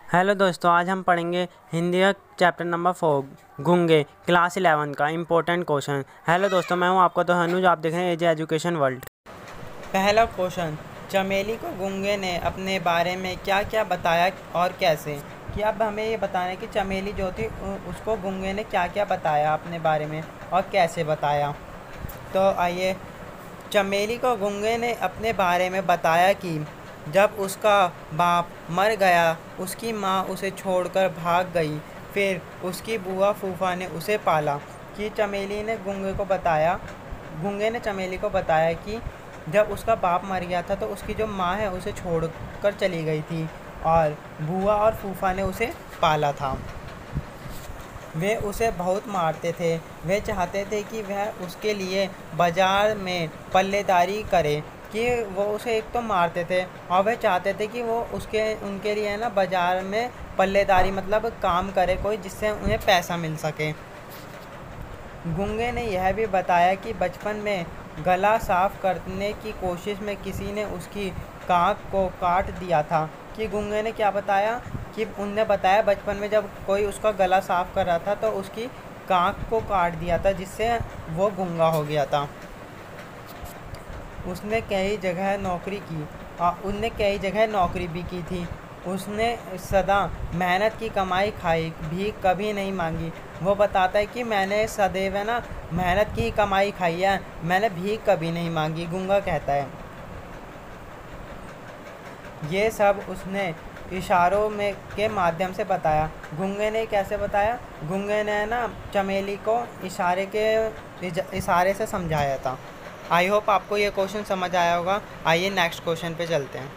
Hello दोस्तों, आज हम पढ़ेंगे हिंदी का चैप्टर नंबर 4 गूंगे क्लास 11 का इम्पोर्टेंट क्वेश्चन। हेलो दोस्तों, मैं हूं आपका दोस्त अनुज। आप देख रहे हैं एजे एजुकेशन वर्ल्ड। पहला क्वेश्चन, चमेली को गूंगे ने अपने बारे में क्या क्या बताया और कैसे। कि अब हमें ये बताना है कि चमेली जो थी उसको गूंगे ने क्या क्या बताया अपने बारे में और कैसे बताया। तो आइए, चमेली को गूंगे ने अपने बारे में बताया कि जब उसका बाप मर गया, उसकी माँ उसे छोड़कर भाग गई, फिर उसकी बुआ फूफा ने उसे पाला। कि चमेली ने गूंगे ने चमेली को बताया कि जब उसका बाप मर गया था तो उसकी जो माँ है उसे छोड़कर चली गई थी और बुआ और फूफा ने उसे पाला था। वे उसे बहुत मारते थे। वे चाहते थे कि वह उसके लिए बाज़ार में पल्लेदारी करे। कि वो उसे एक तो मारते थे और वे चाहते थे कि वो उनके लिए ना बाज़ार में पल्लेदारी मतलब काम करे कोई, जिससे उन्हें पैसा मिल सके। गूंगे ने यह भी बताया कि बचपन में गला साफ करने की कोशिश में किसी ने उसकी कान को काट दिया था। कि गूंगे ने क्या बताया कि उनने बताया बचपन में जब कोई उसका गला साफ कर रहा था तो उसकी कान को काट दिया था, जिससे वो गूंगा हो गया था। उसने कई जगह नौकरी भी की थी। उसने सदा मेहनत की कमाई खाई, भीख कभी नहीं मांगी। वो बताता है कि मैंने सदैव ना मेहनत की कमाई खाई है, मैंने भीख कभी नहीं मांगी, गूंगा कहता है। ये सब उसने इशारों में के माध्यम से बताया। गूंगे ने कैसे बताया? गूंगे ने ना चमेली को इशारे से समझाया था। आई होप आपको ये क्वेश्चन समझ आया होगा। आइए नेक्स्ट क्वेश्चन पे चलते हैं।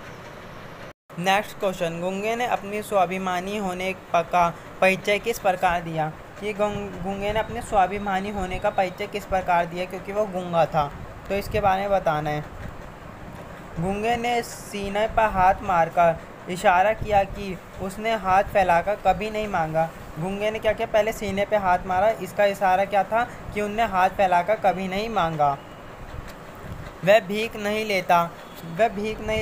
नेक्स्ट क्वेश्चन, गूंगे ने अपनी स्वाभिमानी होने का परिचय किस प्रकार दिया। कि गूंगे ने अपने स्वाभिमानी होने का परिचय किस प्रकार दिया, क्योंकि वो गूंगा था, तो इसके बारे में बताना है। गूंगे ने सीने पर हाथ मारकर इशारा किया कि उसने हाथ फैलाकर कभी नहीं मांगा। गूंगे ने क्या किया? पहले सीने पे हाथ मारा। इसका इशारा क्या था? कि उनने हाथ फैलाकर कभी नहीं मांगा। वह भीख नहीं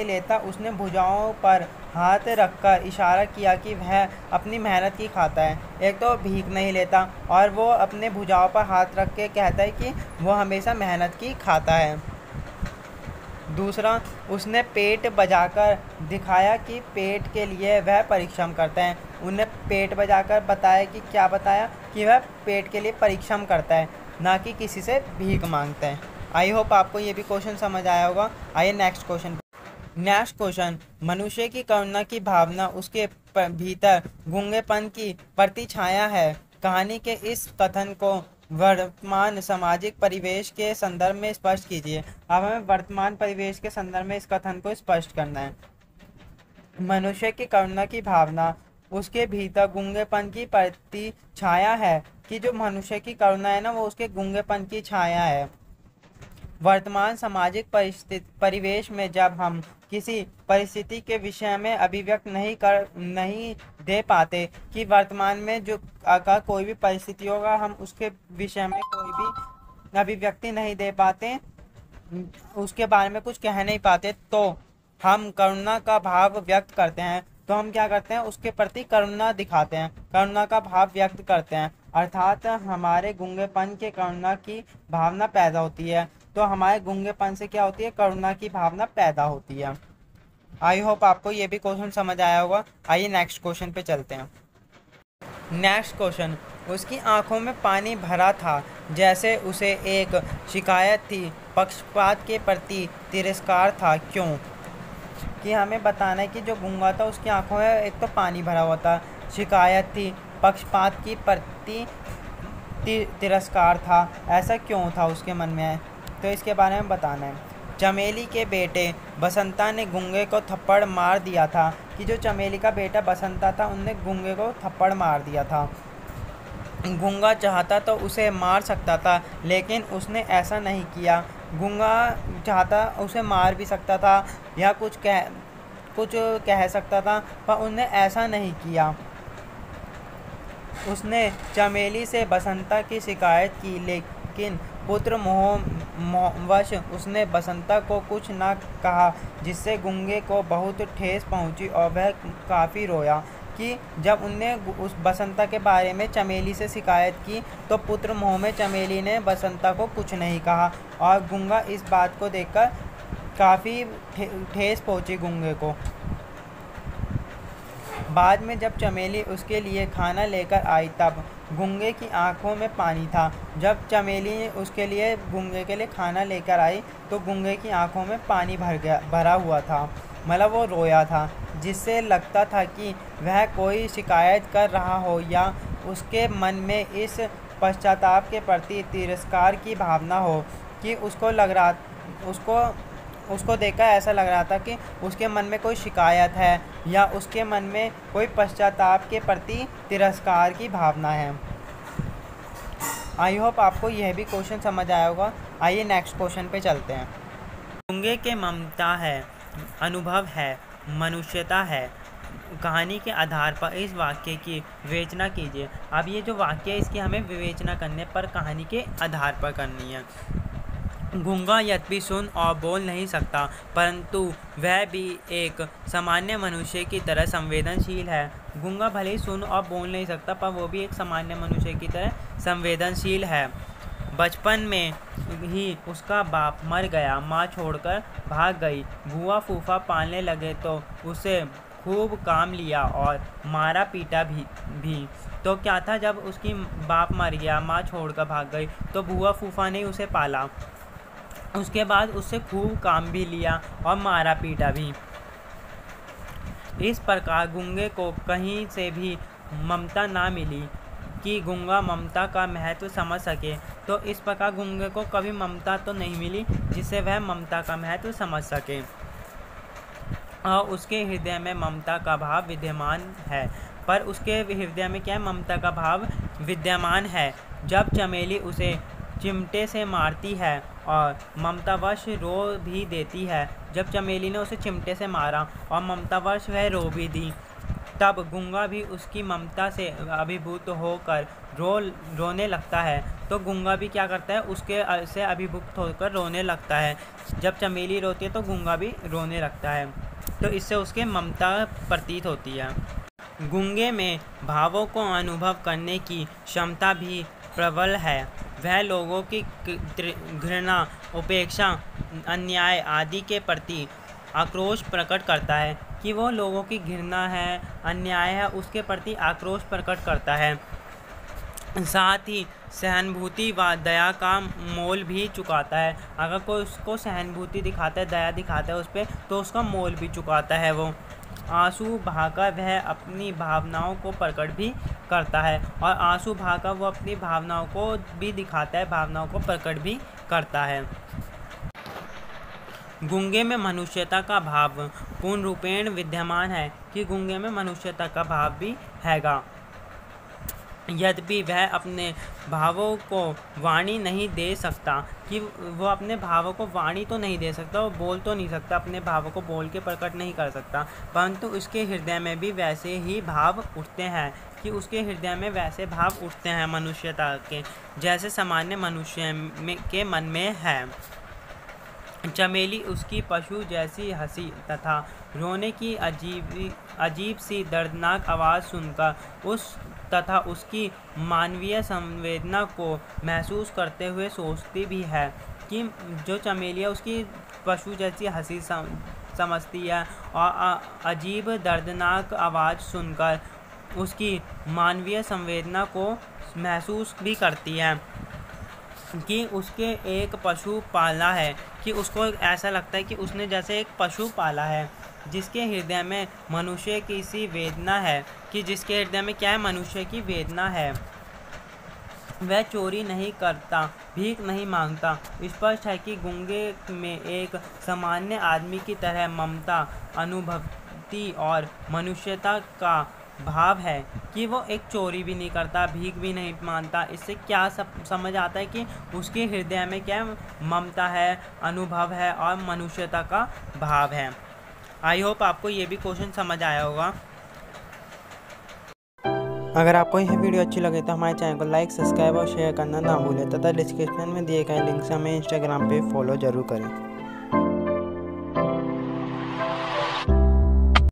लेता। उसने भुजाओं पर हाथ रखकर इशारा किया कि वह अपनी मेहनत की खाता है। एक तो भीख नहीं लेता और वो अपने भुजाओं पर हाथ रख के कहता है कि वो हमेशा मेहनत की खाता है। दूसरा, उसने पेट बजाकर दिखाया कि पेट के लिए वह परिश्रम करता है। उन्हें पेट बजाकर बताया कि क्या बताया? कि वह पेट के लिए परिश्रम करता है, ना कि किसी से भीख मांगता है। आई होप आपको ये भी क्वेश्चन समझ आया होगा। आइए नेक्स्ट क्वेश्चन, मनुष्य की करुणा की भावना उसके भीतर गूंगेपन की प्रतिछाया है। कहानी के इस कथन को वर्तमान सामाजिक परिवेश के संदर्भ में स्पष्ट कीजिए। अब हमें वर्तमान परिवेश के संदर्भ में इस कथन को स्पष्ट करना है। मनुष्य की करुणा की भावना उसके भीतर गूंगेपन की प्रतिछाया है। कि जो मनुष्य की करुणा है ना, वो उसके गूंगेपन की छाया है। वर्तमान सामाजिक परिवेश में जब हम किसी परिस्थिति के विषय में अभिव्यक्त नहीं दे पाते, कि वर्तमान में जो अगर कोई भी परिस्थिति होगा हम उसके विषय में कोई भी अभिव्यक्ति नहीं दे पाते, उसके बारे में कुछ कह नहीं पाते, तो हम करुणा का भाव व्यक्त करते हैं। तो हम क्या करते हैं? उसके प्रति करुणा दिखाते हैं, करुणा का भाव व्यक्त करते हैं। अर्थात हमारे गूंगेपन के करुणा की भावना पैदा होती है। तो हमारे गूंगेपन से क्या होती है? करुणा की भावना पैदा होती है। आई होप आपको ये भी क्वेश्चन समझ आया होगा। आइए नेक्स्ट क्वेश्चन पे चलते हैं। नेक्स्ट क्वेश्चन, उसकी आंखों में पानी भरा था, जैसे उसे एक शिकायत थी, पक्षपात के प्रति तिरस्कार था। क्यों? कि हमें बताना है कि जो गूंगा था उसकी आंखों में एक तो पानी भरा हुआ था, शिकायत थी, पक्षपात की प्रति तिरस्कार था। ऐसा क्यों था उसके मन में? तो इसके बारे में बताना है। चमेली के बेटे बसंता ने गूंगे को थप्पड़ मार दिया था। कि जो चमेली का बेटा बसंता था, उनने गूंगे को थप्पड़ मार दिया था। गूंगा चाहता तो उसे मार सकता था, लेकिन उसने ऐसा नहीं किया। गूंगा चाहता उसे मार भी सकता था या कुछ कह सकता था, पर उसने ऐसा नहीं किया। उसने चमेली से बसंता की शिकायत की, लेकिन पुत्र मोहवश उसने बसंता को कुछ न कहा, जिससे गूंगे को बहुत ठेस पहुंची और वह काफ़ी रोया। कि जब उनने उस बसंता के बारे में चमेली से शिकायत की तो पुत्र मोह में चमेली ने बसंता को कुछ नहीं कहा और गूंगा इस बात को देखकर काफ़ी ठेस पहुंची गूंगे को। बाद में जब चमेली उसके लिए खाना लेकर आई तब गूंगे की आंखों में पानी था। जब चमेली उसके लिए गूंगे के लिए खाना लेकर आई तो गूंगे की आंखों में पानी भरा हुआ था, मतलब वो रोया था, जिससे लगता था कि वह कोई शिकायत कर रहा हो या उसके मन में इस पश्चाताप के प्रति तिरस्कार की भावना हो कि उसको देखकर ऐसा लग रहा था कि उसके मन में कोई शिकायत है या उसके मन में कोई पश्चाताप के प्रति तिरस्कार की भावना है। आई होप आपको यह भी क्वेश्चन समझ आया होगा। आइए नेक्स्ट क्वेश्चन पे चलते हैं। गूंगे के ममता है, अनुभव है, मनुष्यता है। कहानी के आधार पर इस वाक्य की विवेचना कीजिए। अब ये जो वाक्य है इसकी हमें विवेचना करने पर कहानी के आधार पर करनी है। गूंगा यद्यपि सुन और बोल नहीं सकता परंतु वह भी एक सामान्य मनुष्य की तरह संवेदनशील है। गूंगा भले ही सुन और बोल नहीं सकता पर वो भी एक सामान्य मनुष्य की तरह संवेदनशील है। बचपन में ही उसका बाप मर गया, माँ छोड़कर भाग गई। बुआ फूफा पालने लगे तो उसे खूब काम लिया और मारा पीटा भी। तो क्या था, जब उसकी बाप मर गया, माँ छोड़कर भाग गई तो बुआ फूफा ने उसे पाला, उसके बाद उससे खूब काम भी लिया और मारा पीटा भी। इस प्रकार गूंगे को कहीं से भी ममता ना मिली कि गूंगा ममता का महत्व समझ सके। तो इस प्रकार गूंगे को कभी ममता तो नहीं मिली जिससे वह ममता का महत्व समझ सके और उसके हृदय में ममता का भाव विद्यमान है। पर उसके हृदय में क्या है, ममता का भाव विद्यमान है। जब चमेली उसे चिमटे से मारती है और ममतावश रो भी देती है, जब चमेली ने उसे चिमटे से मारा और ममतावश वह रो भी दी, तब गूंगा भी उसकी ममता से अभिभूत होकर रोने लगता है। तो गूंगा भी क्या करता है, उसके से अभिभूत होकर रोने लगता है। जब चमेली रोती है तो गूंगा भी रोने लगता है, तो इससे उसके ममता प्रतीत होती है। गूंगे में भावों को अनुभव करने की क्षमता भी प्रबल है। वह लोगों की घृणा, उपेक्षा, अन्याय आदि के प्रति आक्रोश प्रकट करता है कि वो लोगों की घृणा है, अन्याय है, उसके प्रति आक्रोश प्रकट करता है। साथ ही सहानुभूति व दया का मोल भी चुकाता है। अगर कोई उसको सहानुभूति दिखाता है, दया दिखाता है उस पर, तो उसका मोल भी चुकाता है। वो आंसू बहाकर वह अपनी भावनाओं को प्रकट भी करता है और आंसू बहाकर वो अपनी भावनाओं को भी दिखाता है, भावनाओं को प्रकट भी करता है। गूंगे में मनुष्यता का भाव पूर्ण रूपेण विद्यमान है कि गूंगे में मनुष्यता का भाव भी हैगा। यद्यपि वह अपने भावों को वाणी नहीं दे सकता, कि वो अपने भावों को वाणी तो नहीं दे सकता, वो बोल तो नहीं सकता, अपने भावों को बोल के प्रकट नहीं कर सकता, परंतु उसके हृदय में भी वैसे ही भाव उठते हैं कि उसके हृदय में वैसे भाव उठते हैं मनुष्यता के, जैसे सामान्य मनुष्य के मन में है। चमेली उसकी पशु जैसी हंसी तथा रोने की अजीब सी दर्दनाक आवाज़ सुनकर उसकी मानवीय संवेदना को महसूस करते हुए सोचती भी है कि जो चमेली है उसकी पशु जैसी हंसी समझती है और अजीब दर्दनाक आवाज़ सुनकर उसकी मानवीय संवेदना को महसूस भी करती है कि उसके एक पशु पाला है, कि उसको ऐसा लगता है कि उसने जैसे एक पशु पाला है जिसके हृदय में मनुष्य की सी वेदना है, कि जिसके हृदय में क्या है, मनुष्य की वेदना है। वह चोरी नहीं करता, भीख नहीं मांगता। स्पष्ट है कि गूंगे में एक सामान्य आदमी की तरह ममता, अनुभूति और मनुष्यता का भाव है कि वो एक चोरी भी नहीं करता, भीख भी नहीं मांगता। इससे क्या समझ आता है कि उसके हृदय में क्या ममता है, अनुभव है और मनुष्यता का भाव है। आई होप आपको ये भी क्वेश्चन समझ आया होगा। अगर आपको यह वीडियो अच्छी लगे तो हमारे चैनल को लाइक, सब्सक्राइब और शेयर करना ना भूलें तथा डिस्क्रिप्शन में दिए गए लिंक से हमें इंस्टाग्राम पे फॉलो जरूर करें।